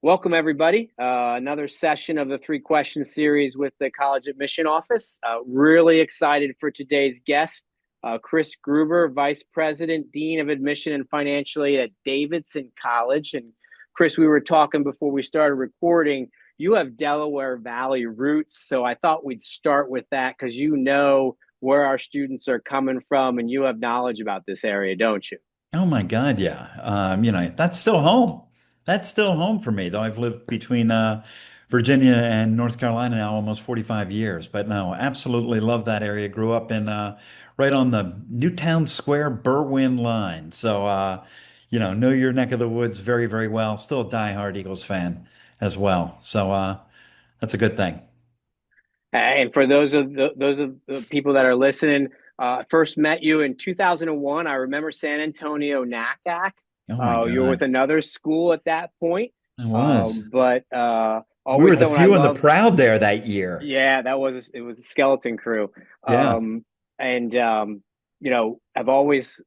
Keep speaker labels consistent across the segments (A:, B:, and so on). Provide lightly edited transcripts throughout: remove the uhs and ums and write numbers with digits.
A: Welcome, everybody. Another session of the three question series with the College Admission Office. Really excited for today's guest, Chris Gruber, Vice President, Dean of Admission and Financial Aid at Davidson College. And Chris, we were talking before we started recording. You have Delaware Valley roots, so I thought we'd start with that because you know where our students are coming from and you have knowledge about this area, don't you?
B: Oh my God, yeah. That's still home. That's still home for me, though I've lived between Virginia and North Carolina now almost 45 years. But no, absolutely love that area. Grew up in right on the Newtown Square Berwyn line. So know your neck of the woods very, very well. Still a diehard Eagles fan as well. So that's a good thing.
A: And for those of the people that are listening, first met you in 2001. I remember San Antonio NACAC.
B: Oh my
A: You were with
B: God.
A: another school at that point,
B: It was.
A: but
B: We were
A: always
B: the
A: someone I
B: few and the
A: loved.
B: proud there that year.
A: Yeah, it was a skeleton crew,
B: Yeah.
A: and I've always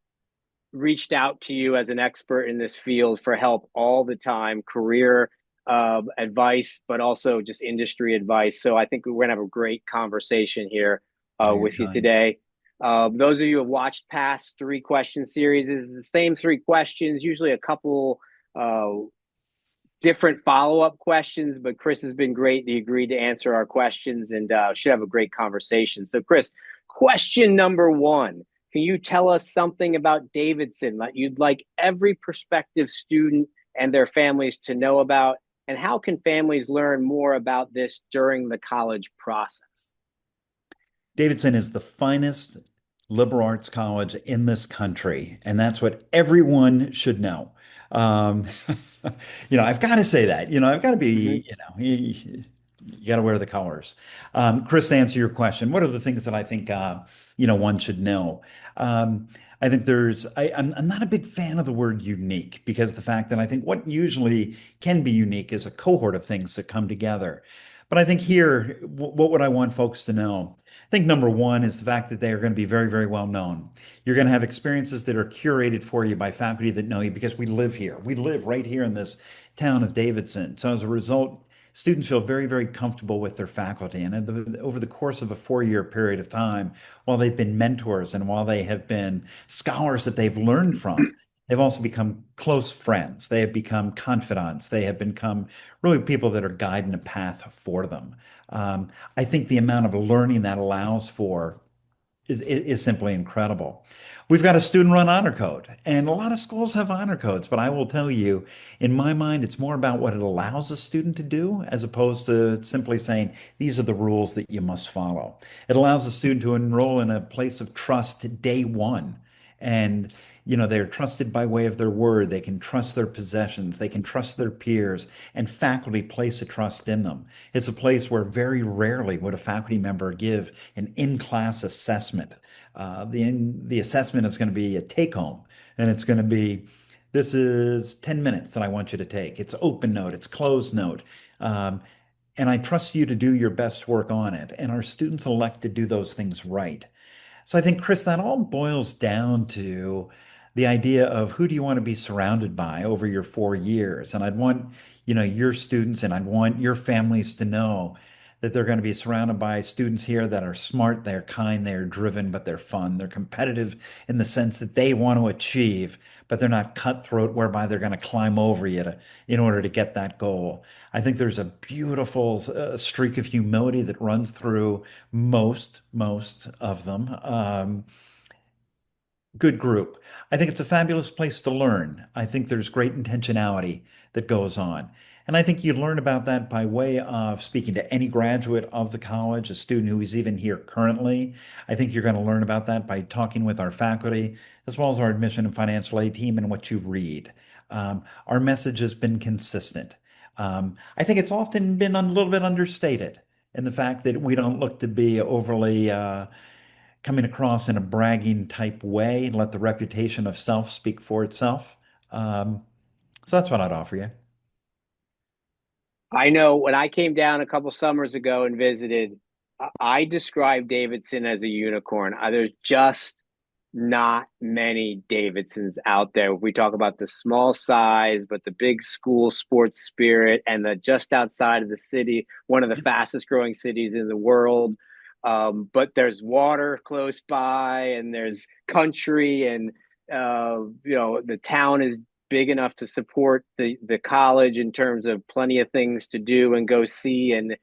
A: reached out to you as an expert in this field for help all the time, career advice, but also just industry advice. So I think we're going to have a great conversation here
B: Oh, you're
A: with you
B: kind.
A: today. Those of you who have watched past three question series, is the same three questions, usually a couple uh, different follow-up questions, but Chris has been great. He agreed to answer our questions and should have a great conversation. So, Chris, question number one. Can you tell us something about Davidson that you'd like every prospective student and their families to know about? And how can families learn more about this during the college process?
B: Davidson is the finest liberal arts college in this country, and that's what everyone should know. Um, I've got to say that. I've got to
A: Mm-hmm.
B: be, you got to wear the colors. Chris, to answer your question, what are the things that I think, one should know? Um, I think I'm not a big fan of the word unique because the fact that I think what usually can be unique is a cohort of things that come together. But I think here, what would I want folks to know? I think number one is the fact that they are going to be very, very well known. You're going to have experiences that are curated for you by faculty that know you because we live here. We live right here in this town of Davidson. So as a result, students feel very, very comfortable with their faculty. And over the course of a 4-year period of time, while they've been mentors and while they have been scholars that they've learned from, they've also become close friends. They have become confidants. They have become really people that are guiding a path for them. I think the amount of learning that allows for is simply incredible. We've got a student run honor code, and a lot of schools have honor codes, but I will tell you, in my mind, it's more about what it allows a student to do as opposed to simply saying, these are the rules that you must follow. It allows a student to enroll in a place of trust day one. And they're trusted by way of their word. They can trust their possessions. They can trust their peers, and faculty place a trust in them. It's a place where very rarely would a faculty member give an in-class assessment. The assessment is going to be a take-home, and it's going to be, this is 10 minutes that I want you to take. It's open note, it's closed note. Um, and I trust you to do your best work on it. And our students elect to do those things right. So I think, Chris, that all boils down to the idea of who do you want to be surrounded by over your 4 years? And I'd want, your students and I'd want your families to know that they're going to be surrounded by students here that are smart, they're kind, they're driven, but they're fun. They're competitive in the sense that they want to achieve, but they're not cutthroat whereby they're going to climb over you in order to get that goal. I think there's a beautiful streak of humility that runs through most of them. Good group. I think it's a fabulous place to learn. I think there's great intentionality that goes on. And I think you learn about that by way of speaking to any graduate of the college, a student who is even here currently. I think you're going to learn about that by talking with our faculty, as well as our admission and financial aid team and what you read. Our message has been consistent. I think it's often been a little bit understated in the fact that we don't look to be overly coming across in a bragging type way and let the reputation of self speak for itself. Um, so that's what I'd offer you.
A: I know when I came down a couple summers ago and visited, I described Davidson as a unicorn. There's just not many Davidsons out there. We talk about the small size, but the big school sports spirit and the just outside of the city, one of the fastest growing cities in the world. But there's water close by, and there's country, and the town is big enough to support the college in terms of plenty of things to do and go see. And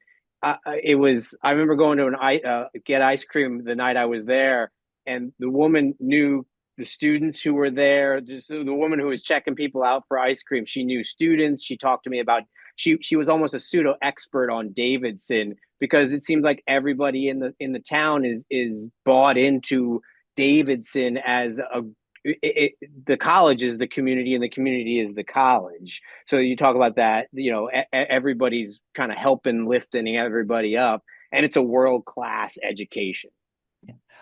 A: it was, I remember going to get ice cream the night I was there, and the woman knew the students who were there. Just the woman who was checking people out for ice cream, she knew students. She talked to me about, she was almost a pseudo expert on Davidson, because it seems like everybody in the town is bought into Davidson as the college is the community, and the community is the college. So you talk about that, everybody's kind of helping, lifting everybody up, and it's a world class education.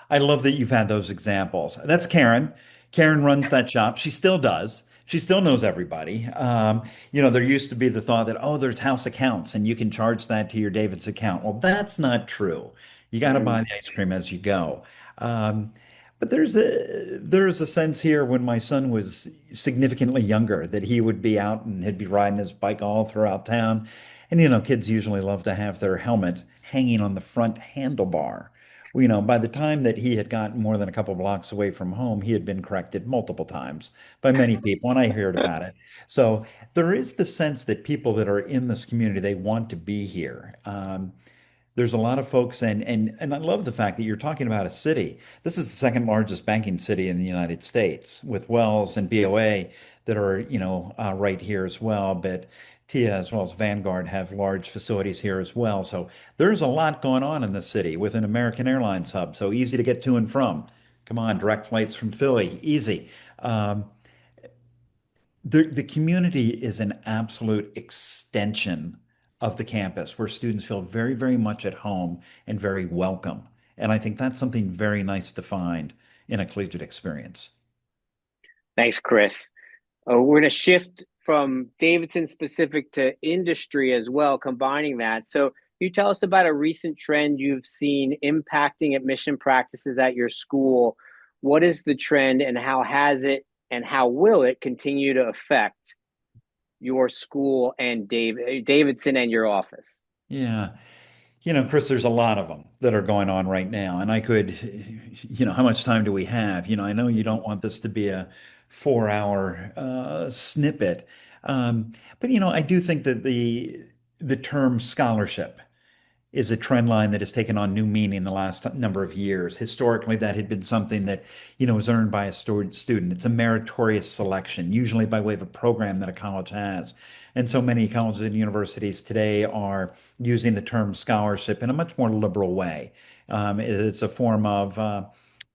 B: I love that you've had those examples. That's Karen. Karen runs that shop. She still does. She still knows everybody. There used to be the thought that, oh, there's house accounts and you can charge that to your David's account. Well, that's not true. You got to buy
A: Mm.
B: the ice cream as you go. Um, but there's a sense here when my son was significantly younger that he would be out and he'd be riding his bike all throughout town. And kids usually love to have their helmet hanging on the front handlebar. Well, by the time that he had gotten more than a couple blocks away from home, he had been corrected multiple times by many people, and I heard about it. So there is the sense that people that are in this community, they want to be here. There's a lot of folks, and I love the fact that you're talking about a city. This is the second largest banking city in the United States, with Wells and BOA that are, right here as well. But TIA as well as Vanguard have large facilities here as well. So there's a lot going on in the city with an American Airlines hub. So easy to get to and from. Come on, direct flights from Philly, easy. Um, the community is an absolute extension of the campus where students feel very, very much at home and very welcome. And I think that's something very nice to find in a collegiate experience.
A: Thanks, Chris. We're going to shift from Davidson specific to industry as well, combining that. So, can you tell us about a recent trend you've seen impacting admission practices at your school? What is the trend, and how has it and how will it continue to affect your school and Davidson and your office?
B: Yeah. Chris, there's a lot of them that are going on right now. And I could, how much time do we have? I know you don't want this to be a 4 hour snippet. But, I do think that the term scholarship is a trend line that has taken on new meaning in the last number of years. Historically, that had been something that, was earned by a student. It's a meritorious selection, usually by way of a program that a college has. And so many colleges and universities today are using the term scholarship in a much more liberal way. It's a form of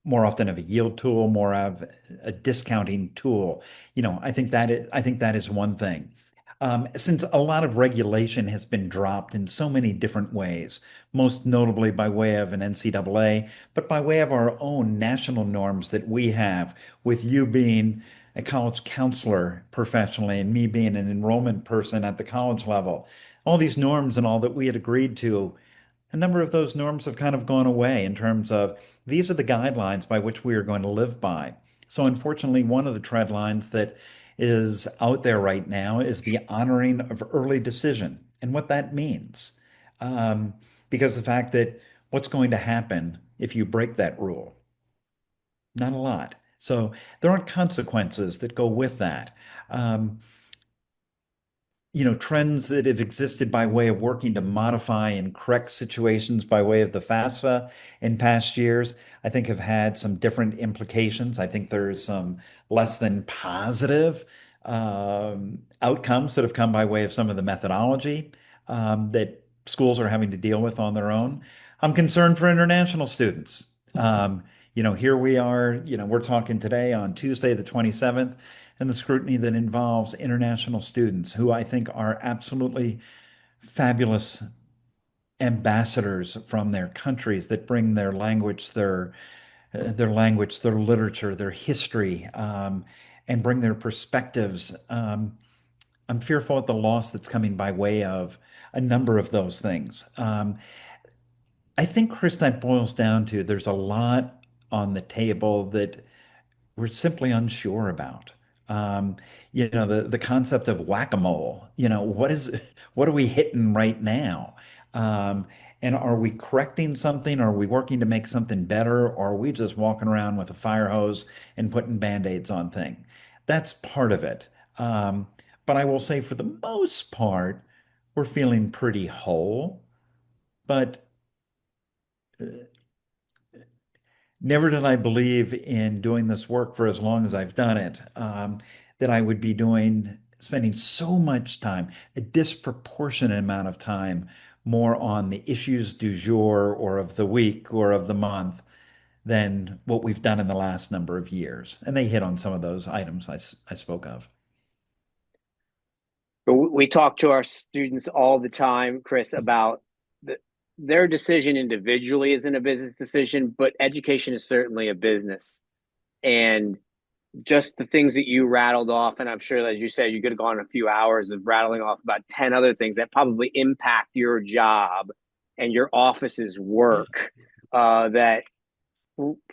B: more often of a yield tool, more of a discounting tool. I think that is one thing. Since a lot of regulation has been dropped in so many different ways, most notably by way of an NCAA, but by way of our own national norms that we have, with you being a college counselor professionally and me being an enrollment person at the college level, all these norms and all that we had agreed to, a number of those norms have kind of gone away in terms of these are the guidelines by which we are going to live by. So, unfortunately, one of the tread lines that is out there right now is the honoring of early decision and what that means. Um, because the fact that what's going to happen if you break that rule? Not a lot. So, there aren't consequences that go with that. Um, trends that have existed by way of working to modify and correct situations by way of the FAFSA in past years, I think have had some different implications. I think there's some less than positive outcomes that have come by way of some of the methodology that schools are having to deal with on their own. I'm concerned for international students. Here we are, we're talking today on Tuesday, the 27th, and the scrutiny that involves international students who I think are absolutely fabulous ambassadors from their countries that bring their literature, their history, and bring their perspectives. I'm fearful at the loss that's coming by way of a number of those things. I think, Chris, that boils down to there's a lot on the table that we're simply unsure about. Um, the concept of whack-a-mole, what are we hitting right now? Um, and are we correcting something? Are we working to make something better? Or are we just walking around with a fire hose and putting band-aids on things? That's part of it. Um, but I will say for the most part, we're feeling pretty whole. But never did I believe in doing this work for as long as I've done it, that I would be spending so much time, a disproportionate amount of time, more on the issues du jour or of the week or of the month than what we've done in the last number of years. And they hit on some of those items I spoke of.
A: But we talk to our students all the time, Chris, about the, their decision individually isn't a business decision, but education is certainly a business. And just the things that you rattled off, and I'm sure, as you said, you could have gone a few hours of rattling off about 10 other things that probably impact your job and your office's work that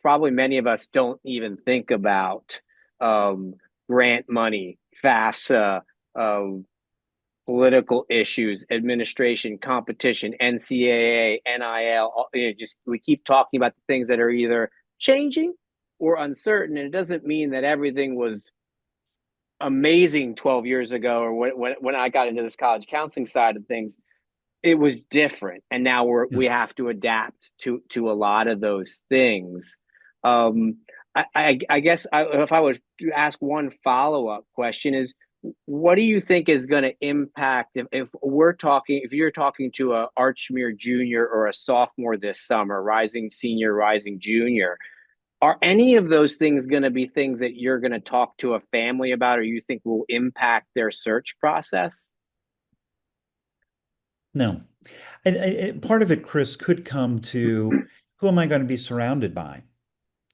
A: probably many of us don't even think about. Um, Grant money, FAFSA, political issues, administration, competition, NCAA, NIL. Just we keep talking about the things that are either changing or uncertain, and it doesn't mean that everything was amazing 12 years ago or when I got into this college counseling side of things. It was different, and now we
B: Yeah.
A: have to adapt to a lot of those things. Um, I guess if I was to ask one follow up question is, what do you think is going to impact if we're talking if you're talking to a Archmere junior or a sophomore this summer, rising senior, rising junior? Are any of those things going to be things that you're going to talk to a family about, or you think will impact their search process?
B: No. Part of it, Chris, could come to who am I going to be surrounded by?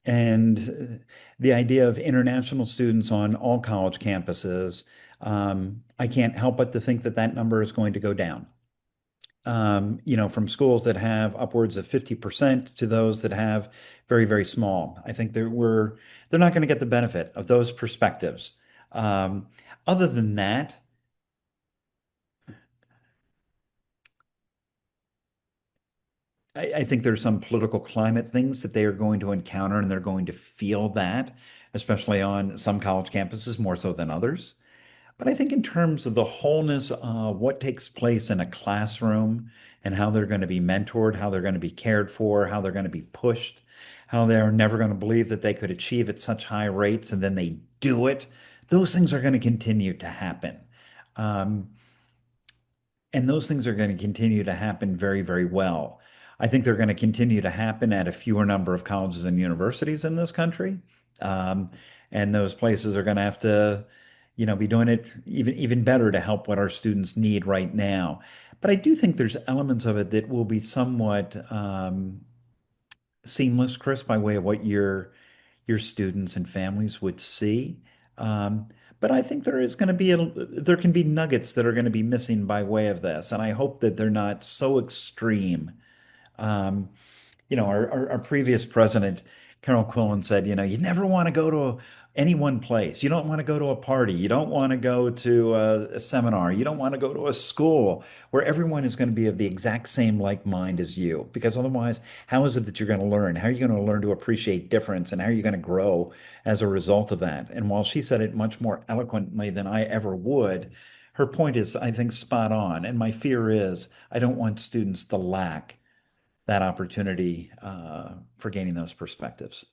B: And the idea of international students on all college campuses, I can't help but to think that that number is going to go down. From schools that have upwards of 50% to those that have very, very small. I think they're not going to get the benefit of those perspectives. Um, Other than that, I think there's some political climate things that they are going to encounter and they're going to feel that, especially on some college campuses more so than others. But I think in terms of the wholeness of what takes place in a classroom and how they're going to be mentored, how they're going to be cared for, how they're going to be pushed, how they're never going to believe that they could achieve at such high rates and then they do it, those things are going to continue to happen. Um, and those things are going to continue to happen very, very well. I think they're going to continue to happen at a fewer number of colleges and universities in this country. Um, and those places are going to have to, be doing it even better to help what our students need right now. But I do think there's elements of it that will be somewhat seamless, Chris, by way of what your students and families would see. Um, but I think there can be nuggets that are going to be missing by way of this, and I hope that they're not so extreme. Um, our previous president, Carol Quillen, said, you never want to go to any one place. You don't want to go to a party. You don't want to go to a seminar. You don't want to go to a school where everyone is going to be of the exact same like mind as you. Because otherwise, how is it that you're going to learn? How are you going to learn to appreciate difference? And how are you going to grow as a result of that? And while she said it much more eloquently than I ever would, her point is, I think, spot on. And my fear is I don't want students to lack that opportunity for gaining those perspectives.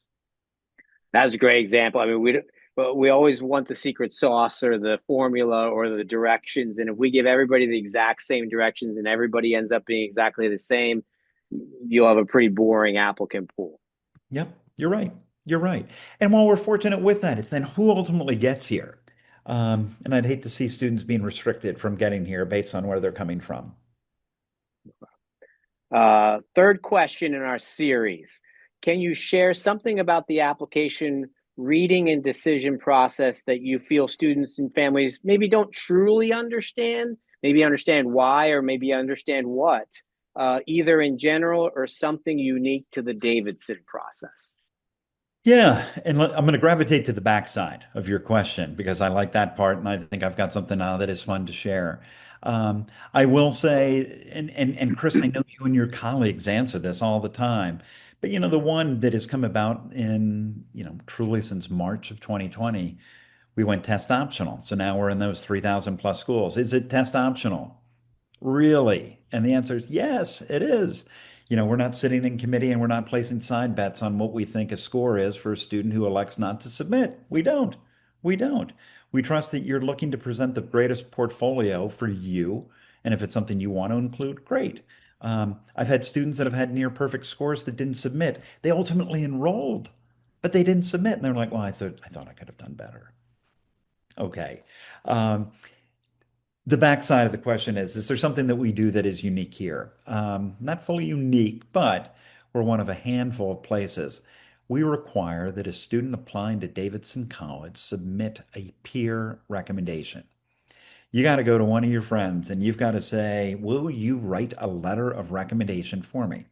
A: That's a great example. I mean, we always want the secret sauce or the formula or the directions, and if we give everybody the exact same directions and everybody ends up being exactly the same, you'll have a pretty boring applicant pool.
B: Yep, you're right. You're right. And while we're fortunate with that, it's then who ultimately gets here. And I'd hate to see students being restricted from getting here based on where they're coming from.
A: Third question in our series. Can you share something about the application reading and decision process that you feel students and families maybe don't truly understand, maybe understand why, or maybe understand what, either in general or something unique to the Davidson process?
B: Yeah, and I'm going to gravitate to the backside of your question because I like that part, and I think I've got something that is fun to share. I will say, and Chris, I know you and your colleagues answer this all the time, but the one that has come about in truly since March of 2020, we went test optional. So now we're in those 3,000 plus schools. Is it test optional? Really? And the answer is yes, it is. We're not sitting in committee and we're not placing side bets on what we think a score is for a student who elects not to submit. We don't. We don't. We trust that you're looking to present the greatest portfolio for you. And if it's something you want to include, great. I've had students that have had near perfect scores that didn't submit. They ultimately enrolled, but they didn't submit. And they're like, well, I thought I could have done better. Okay. Um, the backside of the question is there something that we do that is unique here? Not fully unique, but we're one of a handful of places. We require that a student applying to Davidson College submit a peer recommendation. You got to go to one of your friends and you've got to say, will you write a letter of recommendation for me?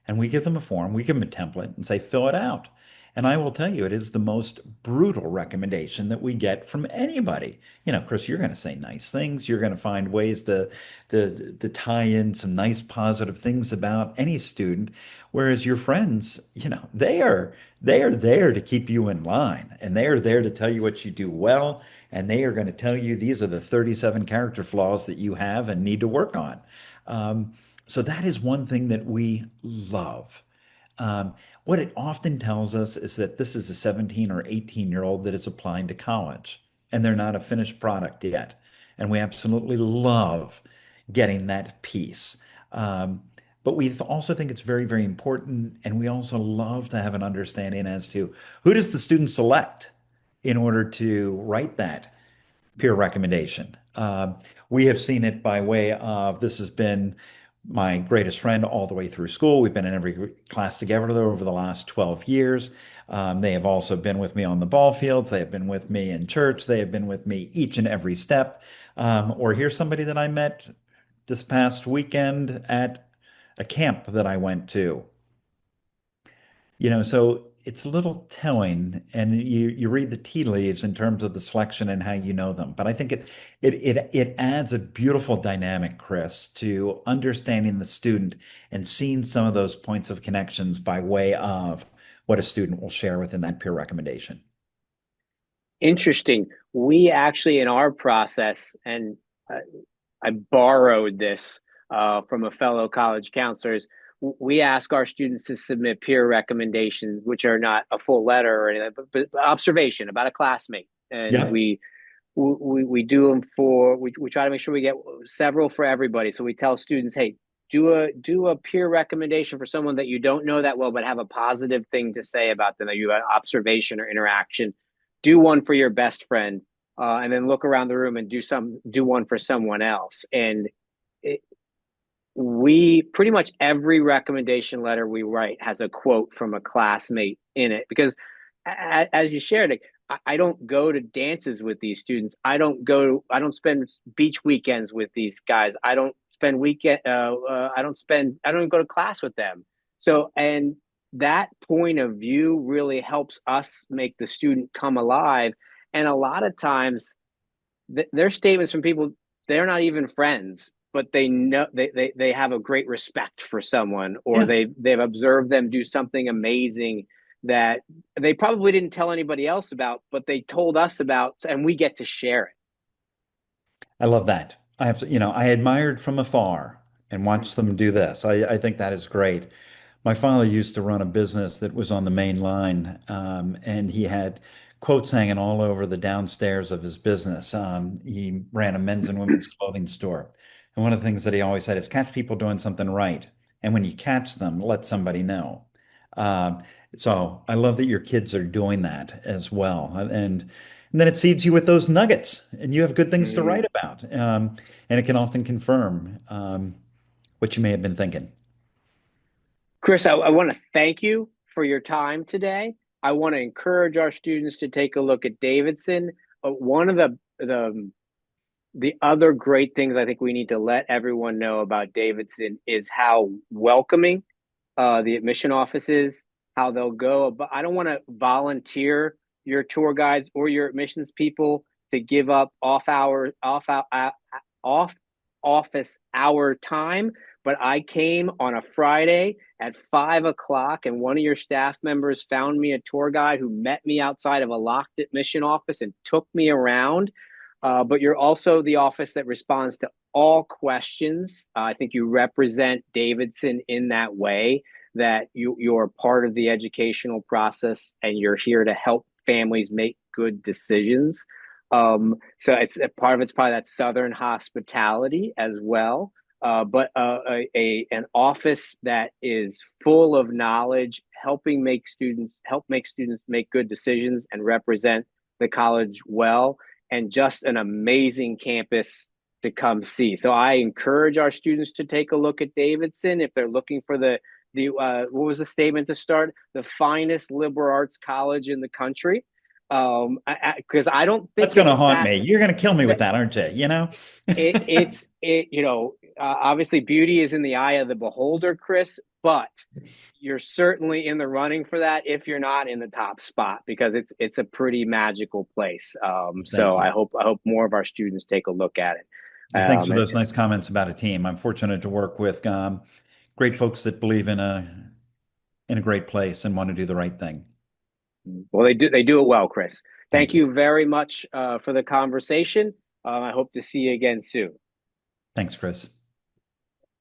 B: And we give them a form, we give them a template and say, fill it out. And I will tell you, it is the most brutal recommendation that we get from anybody. Chris, you're going to say nice things. You're going to find ways to tie in some nice positive things about any student. Whereas your friends, they are there to keep you in line and they are there to tell you what you do well. And they are going to tell you these are the 37 character flaws that you have and need to work on. So that is one thing that we love. What it often tells us is that this is a 17 or 18-year-old that is applying to college and they're not a finished product yet. And we absolutely love getting that piece. But we also think it's very, very important. And we also love to have an understanding as to who does the student select in order to write that peer recommendation. We have seen it by way of this has been my greatest friend all the way through school. We've been in every class together over the last 12 years. They have also been with me on the ball fields. They have been with me in church. They have been with me each and every step. Or here's somebody that I met this past weekend at a camp that I went to. So it's a little telling, and you read the tea leaves in terms of the selection and how you know them. But I think it adds a beautiful dynamic, Chris, to understanding the student and seeing some of those points of connections by way of what a student will share within that peer recommendation.
A: Interesting. We actually, in our process, and I borrowed this from a fellow college counselors. We ask our students to submit peer recommendations, which are not a full letter or anything, but observation about a classmate, and
B: Yeah,
A: we do them for we try to make sure we get several for everybody. So we tell students, hey, do a peer recommendation for someone that you don't know that well, but have a positive thing to say about them, that you have observation or interaction. Do one for your best friend, and then look around the room and do one for someone else. And it, we pretty much every recommendation letter we write has a quote from a classmate in it, because as you shared, I don't go to dances with these students. I don't spend beach weekends with these guys. I don't even go to class with them. So, and that point of view really helps us make the student come alive. And a lot of times their statements from people, they're not even friends, but they know they have a great respect for someone, or
B: yeah.
A: they've observed them do something amazing that they probably didn't tell anybody else about, but they told us about, and we get to share it.
B: I love that. I admired from afar and watched them do this. I think that is great. My father used to run a business that was on the main line, and he had quotes hanging all over the downstairs of his business. He ran a men's and women's clothing store. And one of the things that he always said is catch people doing something right. And when you catch them, let somebody know. Um, so I love that your kids are doing that as well. And then it seeds you with those nuggets, and you have good things to
A: Mm-hmm.
B: write about. And it can often confirm what you may have been thinking.
A: Chris, I want to thank you for your time today. I want to encourage our students to take a look at Davidson. One of the other great things I think we need to let everyone know about Davidson is how welcoming the admission office is. how they'll go. But I don't want to volunteer your tour guides or your admissions people to give up off office hour time. But I came on a Friday at 5 o'clock, and one of your staff members found me a tour guide who met me outside of a locked admission office and took me around. But you're also the office that responds to all questions. I think you represent Davidson in that way, that you're part of the educational process and you're here to help families make good decisions. So it's a part of it's probably that Southern hospitality as well. But an office that is full of knowledge, help make students make good decisions and represent the college well, and just an amazing campus to come see. So I encourage our students to take a look at Davidson if they're looking for the what was the statement to start? The finest liberal arts college in the country. Because I don't
B: That's
A: think
B: going
A: it's
B: to haunt
A: that
B: me. You're going to kill me with
A: that
B: that, aren't you? You know?
A: obviously beauty is in the eye of the beholder, Chris, but you're certainly in the running for that if you're not in the top spot, because it's a pretty magical place.
B: Thank
A: So
B: you.
A: I hope more of our students take a look at it.
B: And thanks for those nice comments about a team. I'm fortunate to work with great folks that believe in a great place and want to do the right thing.
A: Well, they do it well, Chris.
B: Thank
A: Thank
B: you.
A: you very much for the conversation. I hope to see you again soon.
B: Thanks, Chris.